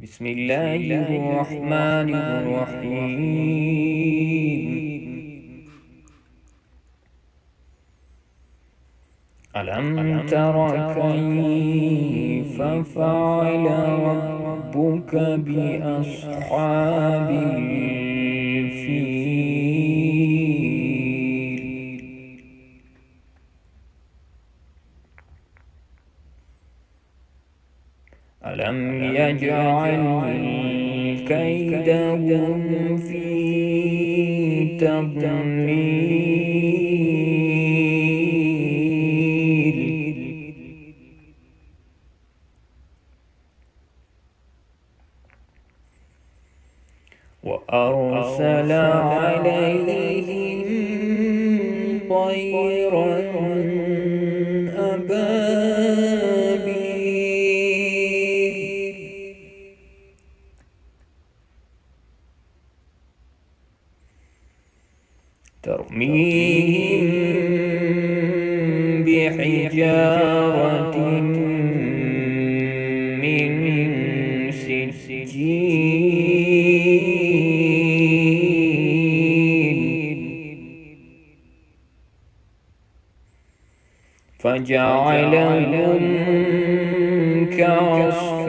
بسم الله الرحمن الرحيم. ألم تر كيف فعل ربك بأصحاب الفيل؟ ألم يجعل كيدهم في تضليل؟ وأرسل عليهم طيرا أبابيل ترميهم بحجارة من سجيل فجعلهم كعصف